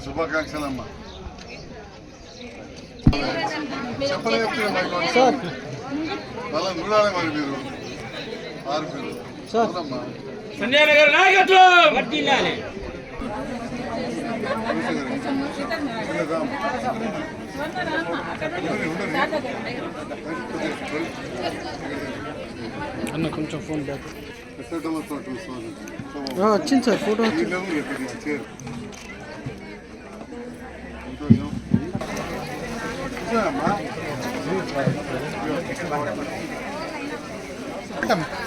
శుభాకాంక్షలమ్మా. వాళ్ళని చూడాలి మరి మీరు ఆరు పేరు సంజయనగర్ నాయకత్వం అన్న కొంచెం ఫోన్ బ్యాక్ వచ్చింది సార్ ఫోటో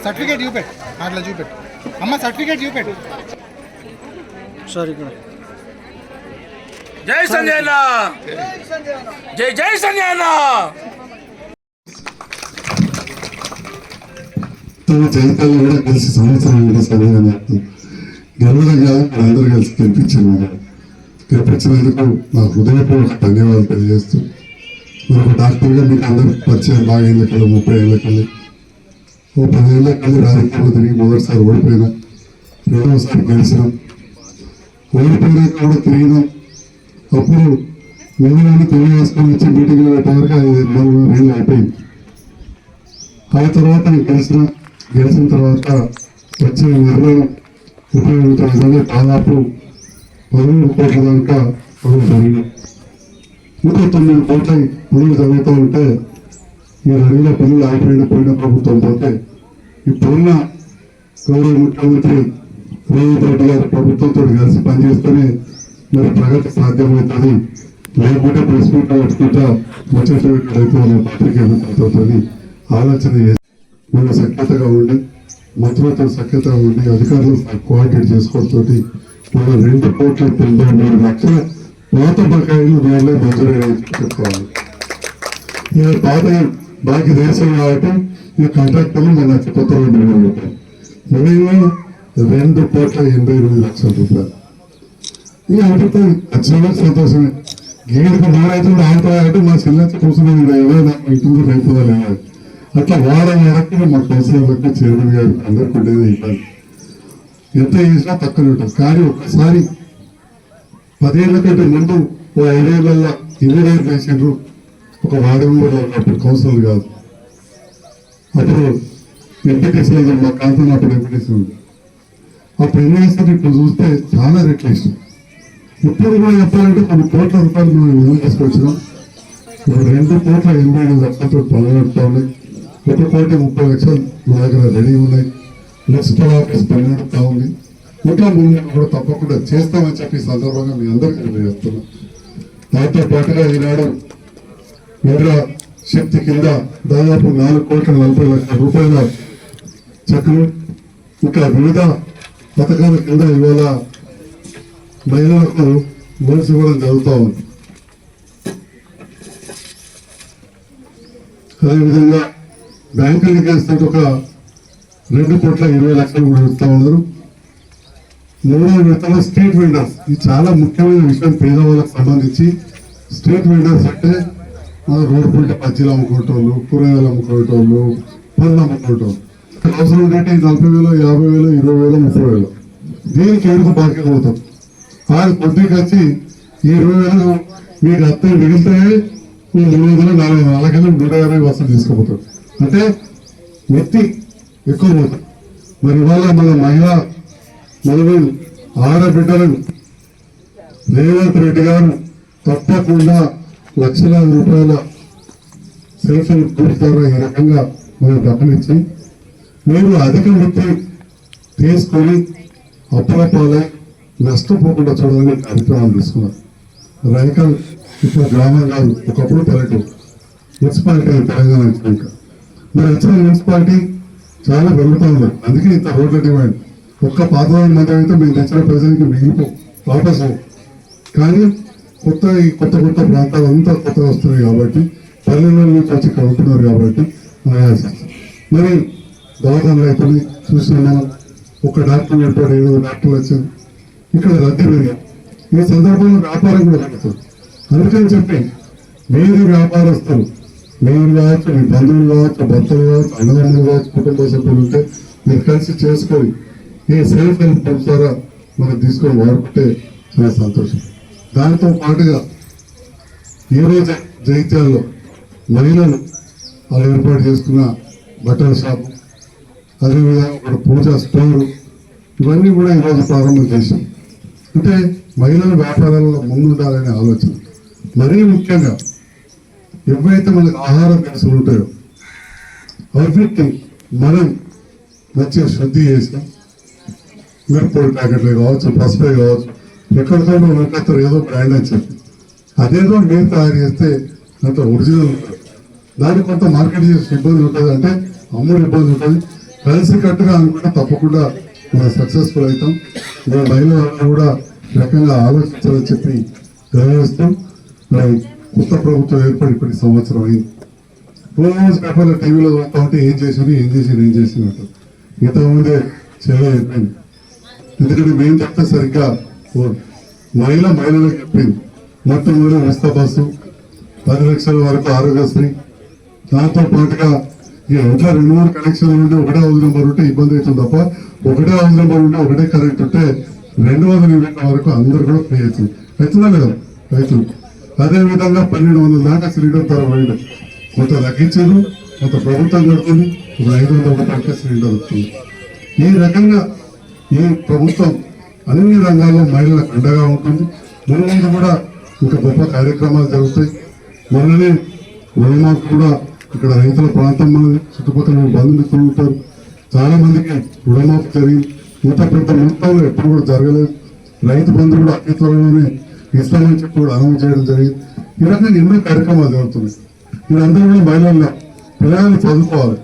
సర్టిఫికేట్ చూపెట్టు అట్లా చూపెట్టు అమ్మ సర్టిఫికేట్ చూపెట్టు సార్ ఇక్కడ జై సంజయ్ అన్న జై జై సంజయ్ అన్న జైతాలు కూడా కలిసి సంవత్సరం సంజయ్ అన్నట్టు గెలవడం కాదు అందరూ కలిసి గెలిపించారు. గెలిపించినందుకు నా హృదయపూర్వక ధన్యవాదాలు తెలియజేస్తూ మరొక డాక్టర్గా మీకు అందరికి పరిచయం బాగా ఏళ్ళ కళ్ళు 30 ఏళ్ళ కళ్ళు ఓ 10 ఏళ్ళ కళ్ళు రాజకీయాలు తిరిగి మొదటిసారి ఓడిపోయినా రెండవసారి గెలిచినాం. ఓడిపోయినాక కూడా తిరిగినాం. అప్పుడు ఎవరైనా తెలియజేసుకొని వచ్చి మీటింగ్లో పెట్టేవరకు 5-4 ఏళ్ళు అయిపోయింది. ఆ తర్వాత గెలిచిన తర్వాత వచ్చే నిర్ణయం ఉపయోగించిన విధంగా దాదాపు 13 కోట్ల దాకా పనులు జరిగినాయి. ఇంకా 9 కోట్ల పనులు జరుగుతూ ఉంటే ఈ 2 పనులు ఆగిపోయిన ప్రభుత్వం పోతే ఇప్పుడున్న గౌరవ ముఖ్యమంత్రి రేవంత్ రెడ్డి గారి ప్రభుత్వంతో కలిసి పనిచేస్తేనే మరి ప్రగతి సాధ్యమవుతుంది. లేకుంటే ప్రెస్ మీట్ పెట్టుకుంటా వచ్చేటట్టు పత్రిక ఆలోచన చేసి మన సఖ్యతగా ఉండి మంత్రులతో సఖ్యతగా ఉండి అధికారులు కోఆర్డినేట్ చేసుకోవడంతో మన 2,93,00,000 పాత బకాయిలు దానిలో మంజూరు చెప్పుకోవాలి. ఇక పాత బాకీ దేశం కాబట్టి ఈ కాంట్రాక్టర్లు మన కొత్త రోడ్డు పెట్టారు. మిగిలిన 2,82,00,000 రూపాయలు. ఇక అంటే ఖచ్చితంగా సంతోషమే. గేడుకు మారైతుంది ఆగుతాయంటే మా చెల్లెచ్చి కూర్చున్నాం ఇంటి అయిపోవాలి. అట్లా వారం వరకు మా కౌన్సిలర్లకు చైర్మన్ గారు అందరికి ఉండేది ఇబ్బంది. ఎంత చేసినా తక్కువ ఉంటుంది. కానీ ఒక్కసారి 10 ఏళ్ల కంటే ముందు ఓ 5 ఏళ్ళల్లో 20 వేసిండ్రు. ఒక వార్డు మెంబర్లో ఉన్నప్పుడు కౌన్సిలర్ కాదు. అప్పుడు ఎంపీటీసీ మా కాంతం అప్పుడు ఎంపీటీసీ ఉంది. అప్పుడు ఎన్ని వేస్తారు ఇప్పుడు చూస్తే చాలా రెట్లు ఇష్టం. ఇప్పుడు కూడా చెప్పాలంటే కొన్ని కోట్ల రూపాయలు మనం విధంగా తీసుకొచ్చినాం. ఇప్పుడు 2,80,00,000 పనులు నడుపుతా ఉన్నాయి. 1,30,00,000 మా దగ్గర రెడీ ఉన్నాయి. మున్సిపల్ ఆఫీస్ పని నడుపుతా ఉంది. ఇంకా ముందు కూడా తప్పకుండా చేస్తామని చెప్పి సందర్భంగా మీ అందరికీ తెలియజేస్తున్నాం. దాంతో పాటుగా ఈనాడు ఇందిరా శక్తి కింద దాదాపు 4,40,00,000 రూపాయల చెక్కులు ఇంకా వివిధ పథకాల కింద ఇవాళ మహిళలకు లోన్స్ ఇవ్వడం జరుగుతూ ఉంది. అదేవిధంగా బ్యాంకులకి వేస్తే ఒక 2,20,00,000 కూడా ఇస్తూ ఉన్నారు. 3వ విడతలో స్ట్రీట్ వెండర్స్, ఇది చాలా ముఖ్యమైన విషయం. పేదవాళ్ళకు సంబంధించి స్ట్రీట్ వెండర్స్ అంటే రోడ్డు పుంట పచ్చీలు అమ్ముకోవటోళ్ళు, కూరగాయలు అమ్ముకోవటోళ్ళు, పళ్ళు అమ్ముకోవటోళ్ళు. అవసరం ఏంటంటే 40,000, 50,000, 20,000, 30,000 దీనికి ఏడుకు బాకీ పోతాం. ఆయన కొద్దిగా వచ్చి ఈ 20,000 మీకు అత్తే మిగిలితే ఈ 300, 400 అలాగైనా 150 వస్తువులు తీసుకుపోతాడు. అంటే వ్యక్తి ఎక్కువ పోతాం. మరి ఇవాళ మన మహిళా మనము ఆడబిడ్డలను రేవంత్ రెడ్డి గారు తప్పకుండా లక్షలాది రూపాయల సెల్ఫ్ హెల్ప్ గ్రూప్ ద్వారా ఈ రకంగా మనం డబ్బులిచ్చి మీరు అధిక వృత్తి తీసుకొని అప్పుల పాలై నష్టపోకుండా చూడాలని కార్యక్రమాలు తీసుకున్నారు. రైకల్ ఇప్పుడు గ్రామం కాదు, ఒకప్పుడు పల్లెటూరు మున్సిపాలిటీ తెలంగాణ వచ్చినాక మరి వచ్చిన మున్సిపాలిటీ చాలా పెరుగుతూ ఉంది. అందుకే ఇంత రోడ్ల డిమాండ్. ఒక్క పాతవాడి మధ్య అయితే మేము తెచ్చిన ప్రజలకి మిగిలిపో వాపసు. కానీ ఈ కొత్త ప్రాంతాలు అంతా కొత్తగా వస్తున్నాయి కాబట్టి పల్లెల నుంచి వచ్చి కలుపుతున్నారు కాబట్టి మరి దవాఖానలు అయితే చూసిన మనం ఒక డాక్టర్ ఏర్పాటు 7 డాక్టర్లు వచ్చింది. ఇక్కడ రద్దీ పెరిగాయి. ఈ సందర్భంలో వ్యాపారం కూడా పెరుగుతుంది. అందుకని చెప్పి మీరు వ్యాపారస్తులు, మీరు కావచ్చు, మీ బంధువులు కావచ్చు, భర్తలు కావచ్చు, అన్నదమ్ములు కావచ్చు, కుటుంబ సభ్యులు ఉంటే మీరు కలిసి చేసుకొని ఈ సెల్ఫ్ హెల్ప్ గ్రూప్ ద్వారా మనం తీసుకొని వాడుకుంటే చాలా సంతోషం. దాంతో పాటుగా ఈరోజు జైత్యాల్లో మహిళలు వాళ్ళు ఏర్పాటు చేసుకున్న బట్టల షాపు, అదేవిధంగా ఒక పూజా స్టోరు, ఇవన్నీ కూడా ఈరోజు ప్రారంభం చేశాం. అంటే మహిళల వ్యాపారాలలో ముందుండాలనే ఆలోచన. మరీ ముఖ్యంగా ఎవరైతే మనకు ఆహార దినుసులు ఉంటాయో అవిటిని మనం మంచిగా శుద్ధి చేసి మిరపొడి ప్యాకెట్లే కావచ్చు, పసుపే కావచ్చు, ఎక్కడితో వెనకత్తారు ఏదో బ్రాండ్ అని చెప్పి అదేదో మేము తయారు చేస్తే అంత ఒరిజినల్ ఉంటుంది. దానికి కొంత మార్కెట్ చేసే ఇబ్బంది ఉంటుంది, అంటే అమ్ముడు ఇబ్బంది ఉంటుంది. కలిసి కట్టుగా అనుకుంటే తప్పకుండా మనం సక్సెస్ఫుల్ అవుతాం. మన మహిళలను కూడా రకంగా ఆలోచించాలని చెప్పి గౌరవిస్తాం. కొత్త ప్రభుత్వం ఏర్పడి ఇప్పటికి సంవత్సరం అయింది. రోజు పేపర్లో టీవీలో చూస్తా ఉంటే ఏం చేసినట్టు ఇంతకుముందే చెల్లె చెప్పింది. ఎందుకంటే మేము చెప్తే సరిగ్గా మహిళలకు చెప్పింది. మొట్టమొదటి ఉచిత బస్సు, 10 లక్షల వరకు ఆరోగ్యశ్రీ, దాంతో పాటుగా ఈ ఇంట్లో 2-3 కనెక్షన్లు ఉంటే ఒకటే హౌస్ నెంబర్ ఉంటే ఇబ్బంది అవుతుంది తప్ప ఒకటే హౌస్ నెంబర్ ఉంటే ఒకటే కరెంట్ ఉంటే 200 యూనిట్ల వరకు అందరూ కూడా ఫ్రీ అవుతుంది. అవుతుందా లేదా? అవుతుంది. అదేవిధంగా 1200 దాకా సిలిండర్ ధర పోయింది. కొంత తగ్గించారు, కొంత ప్రభుత్వం కడుతుంది, 500 రూపాయలకే సిలిండర్ వస్తుంది. ఈ రకంగా ఈ ప్రభుత్వం అన్ని రంగాల్లో మహిళలకు అండగా ఉంటుంది. ముందు కూడా ఇంకా గొప్ప కార్యక్రమాలు జరుగుతాయి. మొన్ననే రుణమాఫీ కూడా ఇక్కడ రైతుల ప్రాంతం మనది, చుట్టుపక్కల బంధుమిత్రులు ఉంటారు, చాలా మందికి రుణమాఫీ జరిగింది. ఇంత పెద్ద మొత్తంలో ఎప్పుడు కూడా జరగలేదు. రైతు బంధు కూడా అతి త్వరలోనే ఇస్తామని చెప్పి కూడా అనౌన్స్ చేయడం జరిగింది. ఈ రకంగా ఎన్నో కార్యక్రమాలు జరుగుతున్నాయి. వీళ్ళందరూ కూడా మహిళల్లో పిల్లలను చదువుకోవాలి.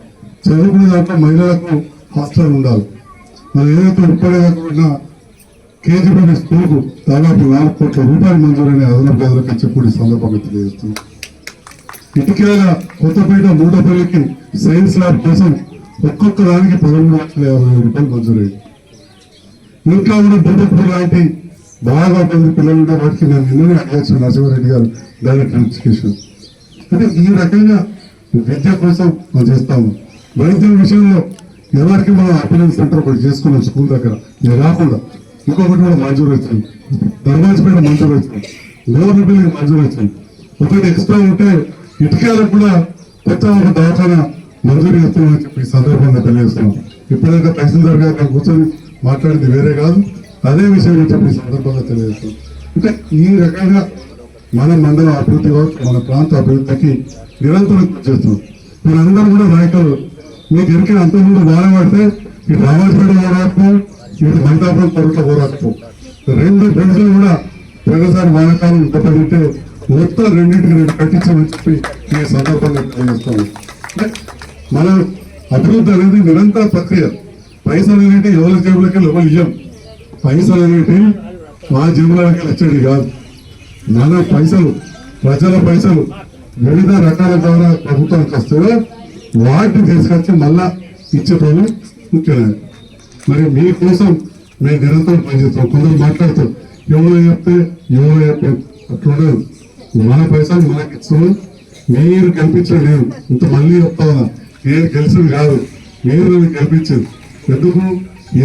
చదువుకునే దాంట్లో మహిళలకు హాస్టల్ ఉండాలి. మనం ఏదైతే ఉప్పడేదాకా కేజీపీ స్కూల్కు దాదాపు 4 కోట్ల రూపాయలు మంజూరైన అదనపు గదులకు చెప్పి ఈ సందర్భంగా తెలియజేస్తుంది. ఇటుకేల కొత్తపేట మూడపల్లికి సైన్స్ ల్యాబ్ కోసం ఒక్కొక్క దానికి 13,50,000 రూపాయలు మంజూరైంది. ఇంకా కూడా బుద్ధపూర్ లాంటి బాగా మంది పిల్లలు ఉండే వాటికి నేను నిన్ననే అధ్యక్షుడు నరసింహారెడ్డి గారు డైరెక్టర్ ఎడ్యుకేషన్. అంటే ఈ రకంగా విద్య కోసం మనం చేస్తాము. వైద్యం విషయంలో ఎవరికి మనం అపీరెన్స్ సెంటర్ ఒకటి చేసుకున్నాం స్కూల్ దగ్గర. ఇది కాకుండా ఇంకొకటి కూడా మంజూరు వచ్చింది. ధర్మాజపేట మంజూరు వచ్చింది, గోవర్నపల్లికి మంజూరు వచ్చింది. ఒకటి ఎక్స్ట్రా ఉంటే ఇటుకేలకు కూడా కొత్త ఒక దవాఖాన మంజూరు చేస్తామని చెప్పి సందర్భంగా తెలియజేస్తున్నాం. ఇప్పుడైతే తహసీల్దార్ గారు కూర్చొని మాట్లాడింది వేరే కాదు, అదే విషయం చెప్పి సందర్భంగా తెలియజేస్తున్నాం. అంటే ఈ రకంగా మన మండలం అభివృద్ధి కావచ్చు, మన ప్రాంత అభివృద్ధికి నిరంతరం కృషి చేస్తున్నాం. మీరందరూ కూడా నాయకులు మీకు ఎరికిన అంతకుముందు వాడబడితే ఇటు రామాజపేట పోరాటం, ఇటు మైదాపురం కొరట్ల పోరాటం 2 బ్రిడ్జ్లు కూడా పోయినసారి వానకాలం ఉపయోగితే మొత్తం 2 కట్టించామని చెప్పి ఈ సందర్భంగా తెలియజేస్తాము. మన అభివృద్ధి అనేది నిరంతర ప్రక్రియ. పైసలు అనేవి ఎవరి జేబులకి ఎవరు ఇయ్యం. పైసలు అనేవి మా జేబులకి వచ్చేది కాదు. మన పైసలు, ప్రజల పైసలు వివిధ రకాల ద్వారా ప్రభుత్వానికి వస్తే వాటిని తీసుకొచ్చి మళ్ళా ఇచ్చే పనులు ముఖ్యమైనది. మరి మీకోసం మేము నిరంతరం పనిచేస్తాం. కొందరు మాట్లాడతారు ఎవరో చెప్తే అట్లుండదు. మన పైసలు మనకి ఇచ్చు మీరు గెలిపించడం లేదు ఇంత మళ్ళీ చెప్తా ఉన్నా నేను గెలిచింది కాదు మీరు నన్ను గెలిపించింది ఎందుకు ఈ